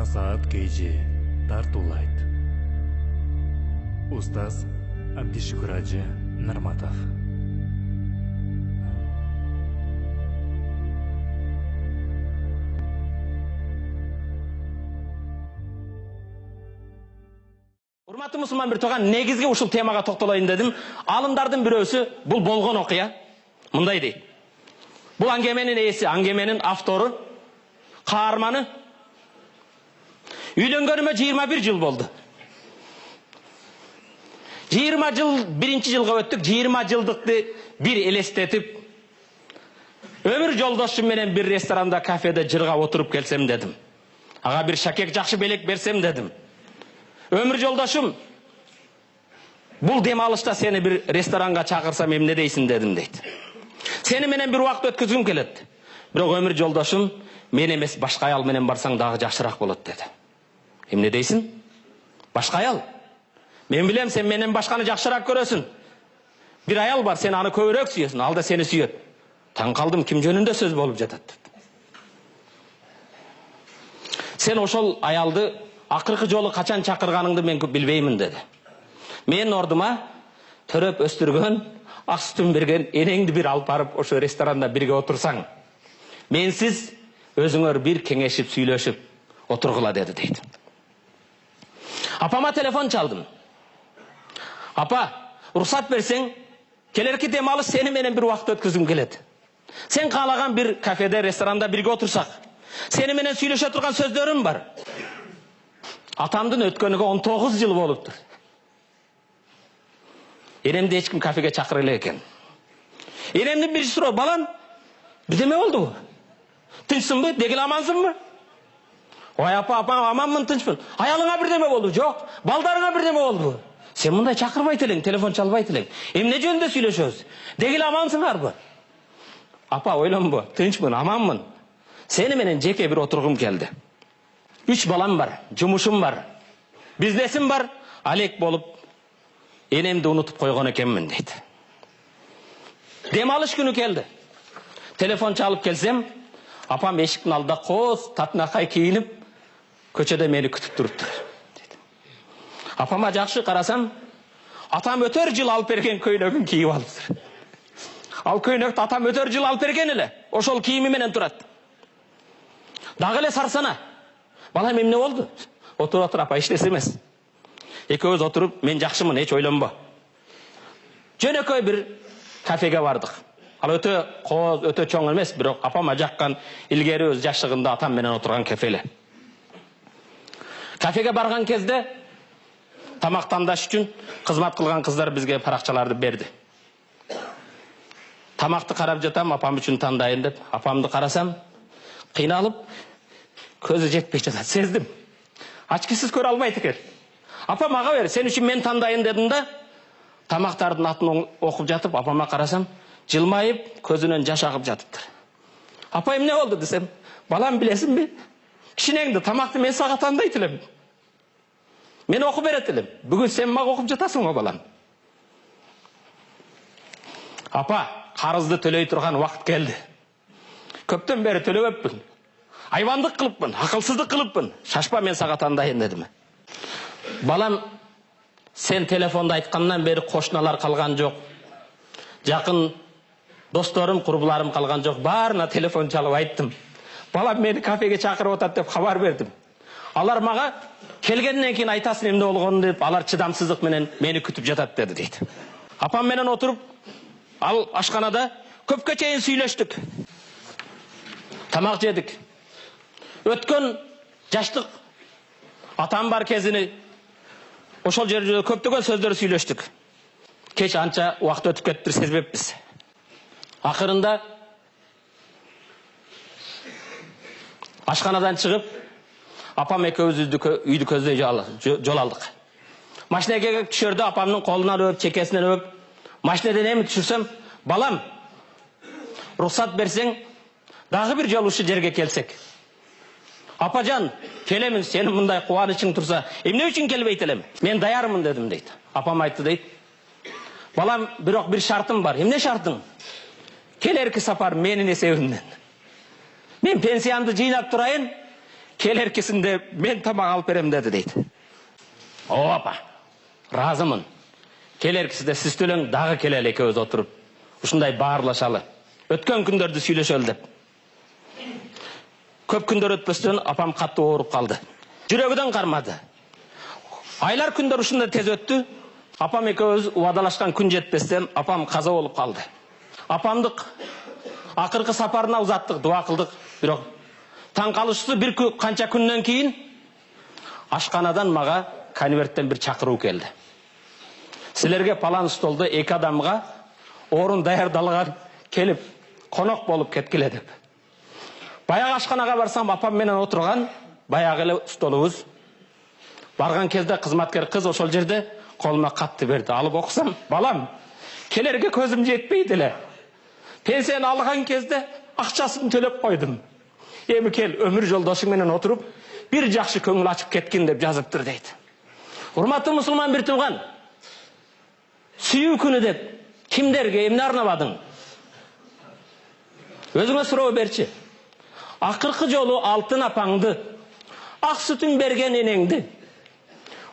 Жаңа саат KG тартулайт. Устаз Абдишкураджи Нарматов. Урматтуу мусулман бир тууган, негизги ушул темага токтолоюн дедим. Алымдардын бирөөсү бул болгон окуя мындай дейт. Бул аңгеменин ээси, аңгеменин автору, каарманы үйлөнгөнүмө 21 жыл болду. 20 жыл биринчи жылга өттүк, 20 жылдыкты бир элестетип, өмүр жолдошум менен бир ресторанда, кафеде жырга отуруп келсем дедим. Ага бир шакек жакшы белек берсем дедим. Өмүр жолдошум, бул дем алышта сени бир ресторанга чакырсам эмне дейсиң дедим дейт. Сени менен бир убакыт өткүзгүм келет. Бирок өмүр жолдошум, мен эмес башка аял менен барсаң дагы жакшыраак болот деди. Эмне дейсиң? Башка аял? Мен билем, сен менен башканы жакшыраак көрөсүң. Бир аял бар, сен аны көбүрөөк сүйөсүң, ал да сени сүйөт. Таң калдым, ким жөнүндө сөз болуп жатат. Сен ошол аялды акыркы жолу качан чакырганыңды мен билбеймин деди. Мен ордума төрөп өстүргөн, ак сүтүн берген энеңди бир алып барып ошо ресторанда бирге отурсаң, менсиз өзүңөр бир кеңешип сүйлөшүп отургула деди дейт. Апама телефон чалдым. Апа, уруксат берсең, келерки дем алыш сени менен бир убакыт өткүзгүм келет. Сен каалаган бир кафеде, ресторанда бирге отурсак, сени менен сүйлөшө турган сөздөрүм бар. Атамдын өткөнүгө 19 жыл болуптур. Энемди эч ким кафеге чакыра элек экен. Энемдин биринчи суроо: балам, бирдеме болду? Тынчсыңбы? Дегил амансыңбы? Ой апа, аманмын, тынчмын. Аялыңа бирдеме болду? Жок. Балдарыңа бирдеме болду? Сен мындай чакырбайт элең, телефон чалбайт элең. Эмне жөнүндө сүйлөшөбүз? Дегил амансыңарбы? Апа, ойлонбо, тынчмын, аманмын. Сени менен жеке бир отургум келди. 3 балам бар, жумушум бар, бизнесим бар, алек болуп, энемди унутуп койгон экенмин дейт. Дем алыш күнү келди. Телефон чалып келсем, апам эшиктин алдында коз татынакай кийинип, көчөдө мени күтүп туруптур. Апама жакшы карасам, атам өтөр жыл алып берген көйнөгүн кийип алыптыр. Ал көйнөктү атам өтөр жыл алып берген эле, ошол кийими менен турат. Дагы эле сарсана. Балам, эмне болду? Отур апа, иштесе эмес. Экөөбүз отуруп, мен жакшымын, эч ойлонбо. Жөнөкөй бир кафеге бардык. Ал өтө коз, өтө чоң эмес, бирок апама жаккан, илгери өз жашыгында атам менен отурган кафе эле. Кафеге барган кезде тамактандаш үчүн кызмат кылган кыздар бизге паракчаларды берди. Тамакты карап жатам, апам үчүн тандайын деп, апамды карасам, кыйналып, көзү жетпей жатат, сездим. Ачкысыз көрө албайт экен. Апа, мага бер, сен үчүн мен тандайын дедим да, тамактардын атын окуп жатып, апама карасам, жылмайып, көзүнөн жаш агып жатыптыр. Апа, эмне болду десем, балам, билесиңби? Кичинеңди, тамакты мен сага тандайт элем. Мен окуп берет элем. Бүгүн сен мага окуп жатасың го, балам. Апа, карызды төлөй турган убакыт келди. Көптөн бери төлөбөппүн. Айвандык кылыппын, акылсыздык кылыппын. Шашпа, мен сага тандайын дедим. Балам, сен телефонда айткандан бери кошуналар калган жок. Жакын досторум, курбуларым калган жок. Баарына телефон чалып айттым. Балам, мени кафеге чакырып атат деп кабар бердим. Алар мага келгенден кийин айтасың эмне болгонун деп, алар чыдамсыздык менен мени күтүп жатат деди дейт. Апам менен отуруп, ал ашканада көпкө чейин сүйлөштүк. Тамак жедик. Өткөн жаштык, атам бар кезини, ошол жерде көптөгөн сөздөр сүйлөштүк. Кеч анча убакыт өтүп кетиптир, сезбеппиз. Акырында ашканадан чыгып, апам экөөбүз үйдү көздөй жол алдык. Машинеге түшөрдө апамдын колунан өп, чекесинен өп, машинеден эми түшүрсөм, балам, уруксат берсең, дагы бир жолу ушу жерге келсек. Апажан, келемин, сенин мындай кубанычың турса, эмне үчүн келбейт элем? Мен даярмын дедим дейт. Апам айтты дейт. Балам, бирок бир шартым бар. Эмне шартың? Келерки сапар менин эсебимден. Мен пенсиямды жыйнап турайын, келеркесінде мен тамақ алып берем деді дейді. Опа, разымын. Келеркесінде сіз төлең, дағы келелі екеуіз отырып, ұшындай барлашалы. Өткен күндерді сөйлешелі деп. Көп күндер өтпестен апам қатты ауырып қалды. Жүрегіден қармады. Айлар күндер ұшында тез өтті. Апам екеуіз уадалашқан күн жетпестен апам қаза болып қалды. Апамдық ақырғы сапарына ұзаттық, дуа қылдық. Бірақ таңқалышты бір қанша күннен кейін ашқанадан маға конверттен бір шақыру келді. Сілерге палан столды екі адамға орын даярдалған келіп, қонақ болып кеткіле деп. Баяғы ашқанаға барсам, апам менен отырған, баяғы столуыз. Барған кезде қызматкер қыз ошол жерде қолыма қатты берді. Алып оқысам, балам, келерге көзім жетпейділі. Пенсияны алған кезде ақшасын төлеп қойдым. Емі кел, өмір жолдашың менен отырып, бір жақшы көңіл ашып кеткен деп жазыптыр дейді. Урматты мұсылман бір туған, сүйүү күні деп, кімдерге емне арнабадың? Өзіңе сұрау берші. Ақырқы жолу алтын апаңды, ақ сүтін берген енеңді,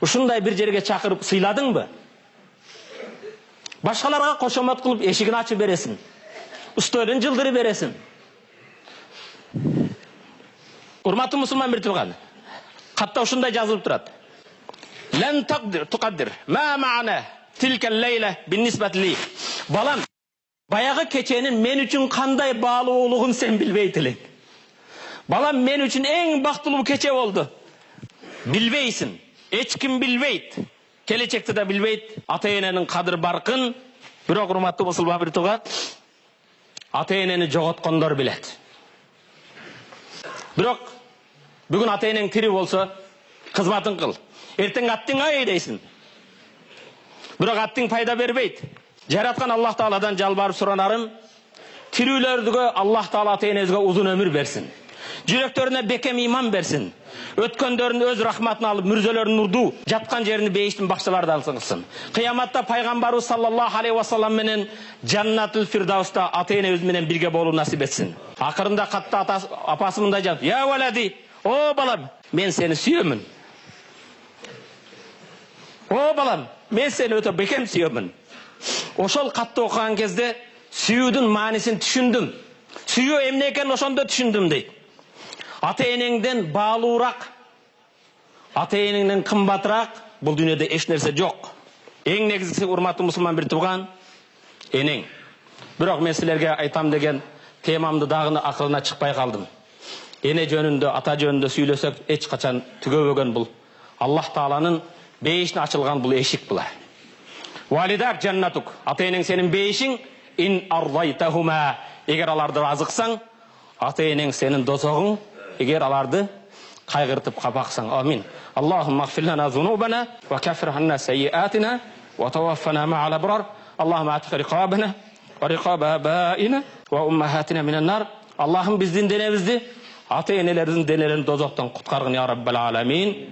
ұшындай бір жерге чақырып сыйладың бы? Башқаларға қошамат қылып ешігін açып бересің. Үстөлін жылдыры бересің. Урматты мұсылман бір туған, қатта ұшындай жазылып тұрады. Лән тұқаддир, мә мағана тилкен лейлі биннисбат ли. Балам, баяғы кеченің мен үшін қандай балы олығын сен білбейтілік. Балам, мен үшін ең бақтылы кече болды. Білбейсің, ешкім білбейт. Келечекті де білбейт. Ата-ененің қадыр барқын, бірақ урматты мұсылман бір туған, ата-енені жоғатқандар білет. Бірақ бүгін ата-енең тірі болса, қызматын қыл. Ертең аттың ай дейсің. Бірақ аттың пайда бербейт. Жаратқан Аллах Тағаладан жалбарып сұранарым, тірілердігі Аллах Тағала ата-енеңізге ұзын өмір берсін. Жүректеріне бекем иман берсін. Өткендерін өз рахматын алып, мүрзелерін нұрду, жатқан жеріні бейіштің бақшыларды алсыңызсын. Қияматта пайғамбару саллаллаху алейхи вассалам менен Жаннатул Фирдауста ата-ене өзіменен бірге болу насип етсін. Ақырында қатты апасы мындай жауап: "Я валади, о балам, мен сені сүйемін. О балам, мен сені өте бекем сүйемін." Ошол қатты оқыған кезде сүюдің манисін түшіндім. Сүю эмне екенін ошондо түшіндім дейді. Ата-енеңден баалуураак, ата-енеңден кымбатыраак бул дүйнөдө эч нерсе жок. Эң негизгиси, урматтуу мусулман бир тууган, энең. Бирок мен силерге айтам деген темамды дагы акылына чыкпай калдым. Эне жөнүндө, ата жөнүндө сүйлөсөк эч качан түгөбөгөн бул. Аллах Тааланын бейишине ачылган бул эшик булар. Валидак жаннатук, ата-энең сенин бейишиң, ин ардайтахума, эгер аларды разыксаң, ата-энең сенин дозогуң, эгер аларды кайгыртып капаксаң. Амин. Аллахумма гфир лана зунубана ва каффир анна сайyi'atina ва таваффана мa'ал абрар. Аллахумма атиq riqabana ва riqab abaina ва ummahatina минан нар. Аллахым биздин денебизди, ата-энелердин денелерин дозоктон куткаргын я раббал аламин.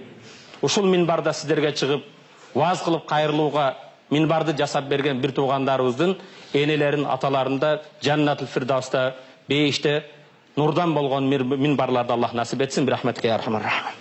Ушул минбарда сиздерге чыгып, ваз кылып кайрылууга минбарды жасап берген бир туугандарыбыздын энелерин, аталарында Жаннатул Фирдауста бейиште нурдан болгон минбарларды Аллах насип этсин. Бирахметке я архамар рахим.